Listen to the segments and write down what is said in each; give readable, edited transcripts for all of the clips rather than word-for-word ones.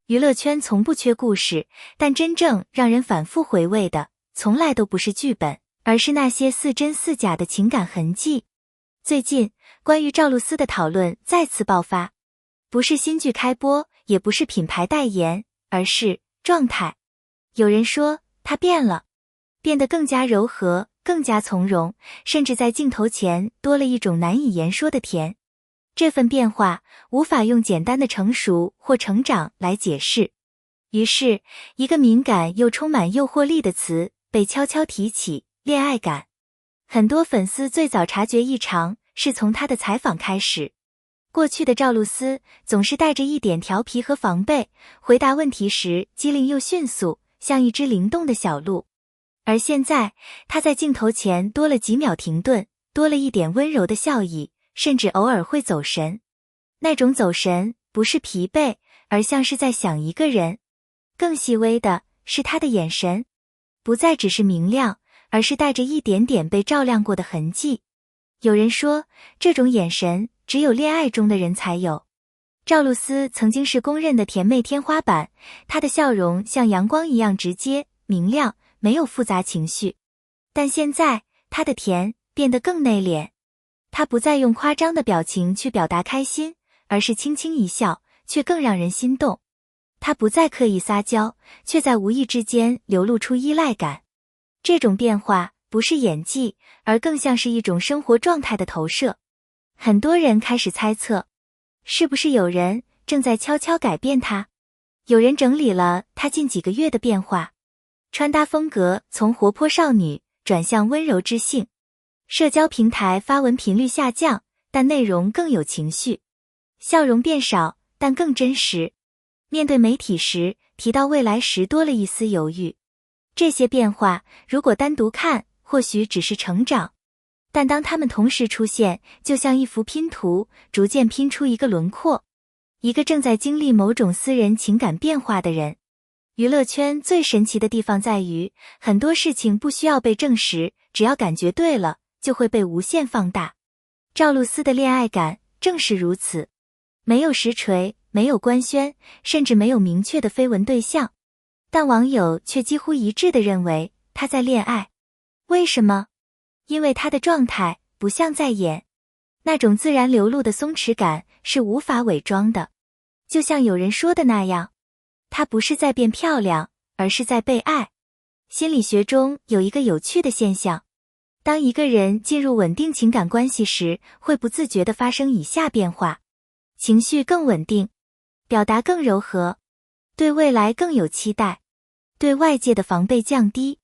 娱乐圈从不缺故事，但真正让人反复回味的，从来都不是剧本，而是那些似真似假的情感痕迹。最近，关于赵露思的讨论再次爆发，不是新剧开播，也不是品牌代言，而是状态。有人说她变了，变得更加柔和，更加从容，甚至在镜头前多了一种难以言说的甜。这份变化无法用简单的成熟或成长来解释。于是，一个敏感又充满诱惑力的词被悄悄提起，恋爱感。很多粉丝最早察觉异常是从她的采访开始。过去的赵露思总是带着一点调皮和防备，回答问题时机灵又迅速，像一只灵动的小鹿。而现在，她在镜头前多了几秒停顿，多了一点温柔的笑意，甚至偶尔会走神。那种走神不是疲惫，而像是在想一个人。更细微的是她的眼神，不再只是明亮，而是带着一点点被照亮过的痕迹。有人说，这种眼神只有恋爱中的人才有。赵露思曾经是公认的甜妹天花板，她的笑容像阳光一样直接、明亮，没有复杂情绪。但现在，她的甜变得更内敛。她不再用夸张的表情去表达开心，而是轻轻一笑，却更让人心动。她不再刻意撒娇，却在无意之间流露出依赖感。这种变化不是演技，而更像是一种生活状态的投射。很多人开始猜测，是不是有人正在悄悄改变她？有人整理了她近几个月的变化，穿搭风格从活泼少女转向温柔知性。社交平台发文频率下降，但内容更有情绪。笑容变少，但更真实。面对媒体时，提到未来时多了一丝犹豫。这些变化，如果单独看，或许只是成长。但当它们同时出现，就像一幅拼图，逐渐拼出一个轮廓。一个正在经历某种私人情感变化的人。娱乐圈最神奇的地方在于，很多事情不需要被证实，只要感觉对了，就会被无限放大。赵露思的恋爱感正是如此，没有实锤，没有官宣，甚至没有明确的绯闻对象，但网友却几乎一致地认为她在恋爱。为什么？因为她的状态不像在演，那种自然流露的松弛感是无法伪装的。就像有人说的那样，她不是在变漂亮，而是在被爱。心理学中有一个有趣的现象，当一个人进入稳定情感关系时，会不自觉地发生以下变化：情绪更稳定，表达更柔和，对未来更有期待，对外界的防备降低。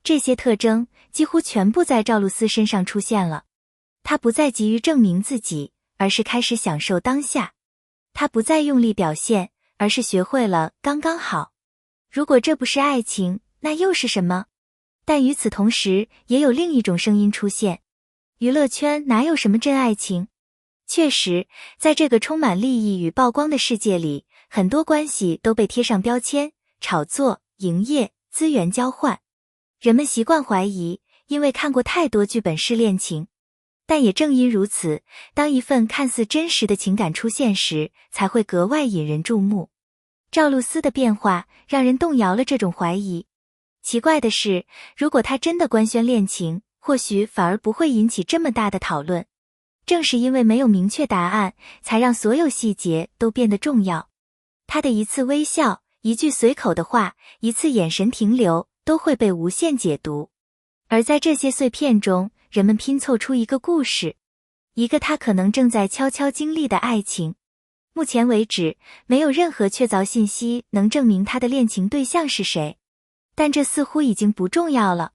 这些特征几乎全部在赵露思身上出现了。她不再急于证明自己，而是开始享受当下。她不再用力表现，而是学会了刚刚好。如果这不是爱情，那又是什么？但与此同时，也有另一种声音出现：娱乐圈哪有什么真爱情？确实，在这个充满利益与曝光的世界里，很多关系都被贴上标签，炒作、营业、资源交换。人们习惯怀疑，因为看过太多剧本式恋情。但也正因如此，当一份看似真实的情感出现时，才会格外引人注目。赵露思的变化让人动摇了这种怀疑。奇怪的是，如果她真的官宣恋情，或许反而不会引起这么大的讨论。正是因为没有明确答案，才让所有细节都变得重要。她的一次微笑，一句随口的话，一次眼神停留，都会被无限解读。而在这些碎片中，人们拼凑出一个故事，一个他可能正在悄悄经历的爱情。目前为止，没有任何确凿信息能证明他的恋情对象是谁，但这似乎已经不重要了。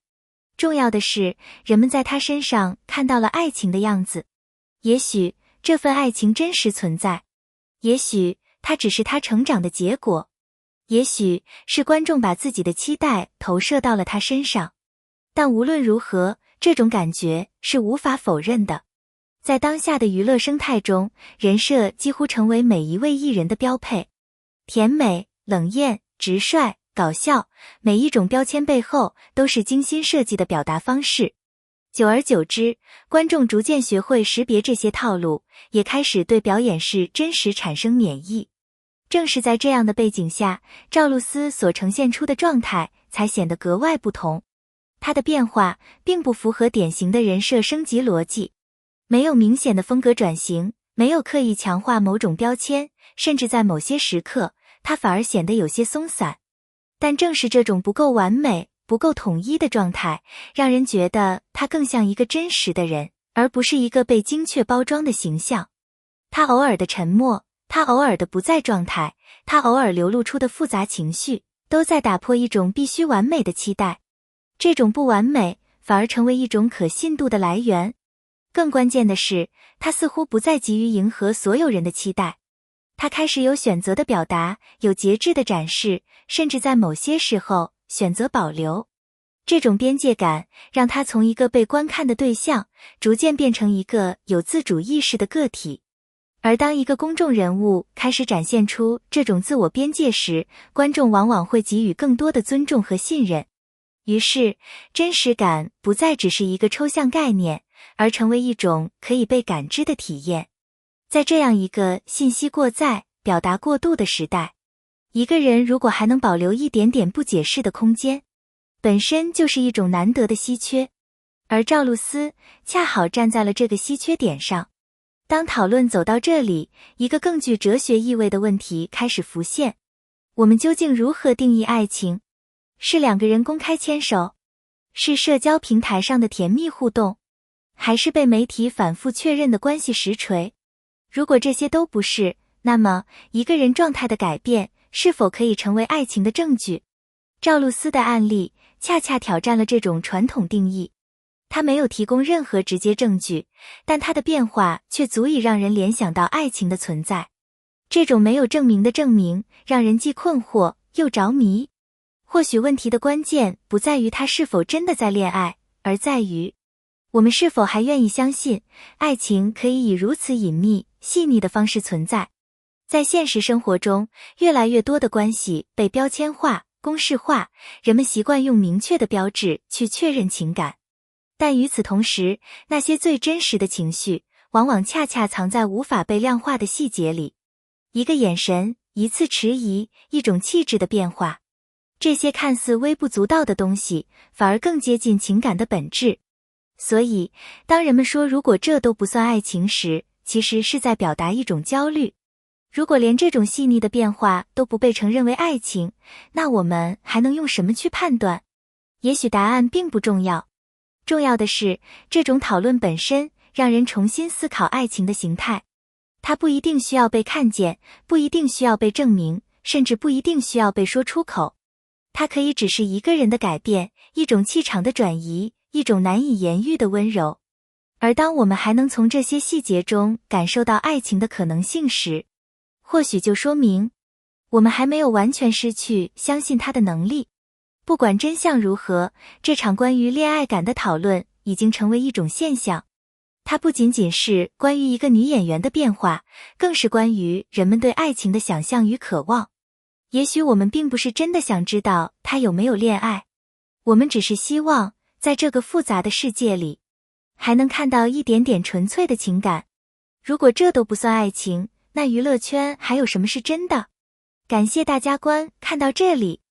重要的是，人们在他身上看到了爱情的样子。也许这份爱情真实存在，也许它只是他成长的结果，也许是观众把自己的期待投射到了他身上。但无论如何，这种感觉是无法否认的。在当下的娱乐生态中，人设几乎成为每一位艺人的标配。甜美、冷艳、直率、搞笑，每一种标签背后都是精心设计的表达方式。久而久之，观众逐渐学会识别这些套路，也开始对表演是真实产生免疫。正是在这样的背景下，赵露思所呈现出的状态才显得格外不同。她的变化并不符合典型的人设升级逻辑，没有明显的风格转型，没有刻意强化某种标签，甚至在某些时刻，她反而显得有些松散。但正是这种不够完美、不够统一的状态，让人觉得她更像一个真实的人，而不是一个被精确包装的形象。她偶尔的沉默，她偶尔的不在状态，她偶尔流露出的复杂情绪，都在打破一种必须完美的期待。这种不完美反而成为一种可信度的来源。更关键的是，她似乎不再急于迎合所有人的期待。她开始有选择的表达，有节制的展示，甚至在某些时候选择保留。这种边界感让她从一个被观看的对象，逐渐变成一个有自主意识的个体。而当一个公众人物开始展现出这种自我边界时，观众往往会给予更多的尊重和信任。于是，真实感不再只是一个抽象概念，而成为一种可以被感知的体验。在这样一个信息过载、表达过度的时代，一个人如果还能保留一点点不解释的空间，本身就是一种难得的稀缺。而赵露思恰好站在了这个稀缺点上。当讨论走到这里，一个更具哲学意味的问题开始浮现：我们究竟如何定义爱情？是两个人公开牵手？是社交平台上的甜蜜互动？还是被媒体反复确认的关系实锤？如果这些都不是，那么一个人状态的改变是否可以成为爱情的证据？赵露思的案例恰恰挑战了这种传统定义。他没有提供任何直接证据，但他的变化却足以让人联想到爱情的存在。这种没有证明的证明，让人既困惑又着迷。或许问题的关键不在于他是否真的在恋爱，而在于我们是否还愿意相信爱情可以以如此隐秘、细腻的方式存在。在现实生活中，越来越多的关系被标签化、公式化，人们习惯用明确的标志去确认情感。但与此同时，那些最真实的情绪，往往恰恰藏在无法被量化的细节里。一个眼神，一次迟疑，一种气质的变化，这些看似微不足道的东西，反而更接近情感的本质。所以，当人们说如果这都不算爱情时，其实是在表达一种焦虑。如果连这种细腻的变化都不被承认为爱情，那我们还能用什么去判断？也许答案并不重要。重要的是，这种讨论本身让人重新思考爱情的形态。它不一定需要被看见，不一定需要被证明，甚至不一定需要被说出口。它可以只是一个人的改变，一种气场的转移，一种难以言喻的温柔。而当我们还能从这些细节中感受到爱情的可能性时，或许就说明我们还没有完全失去相信它的能力。不管真相如何，这场关于恋爱感的讨论已经成为一种现象。它不仅仅是关于一个女演员的变化，更是关于人们对爱情的想象与渴望。也许我们并不是真的想知道她有没有恋爱，我们只是希望在这个复杂的世界里，还能看到一点点纯粹的情感。如果这都不算爱情，那娱乐圈还有什么是真的？感谢大家看到这里。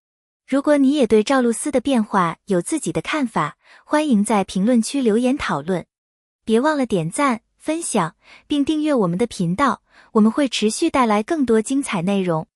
如果你也对赵露思的变化有自己的看法，欢迎在评论区留言讨论。别忘了点赞、分享，并订阅我们的频道，我们会持续带来更多精彩内容。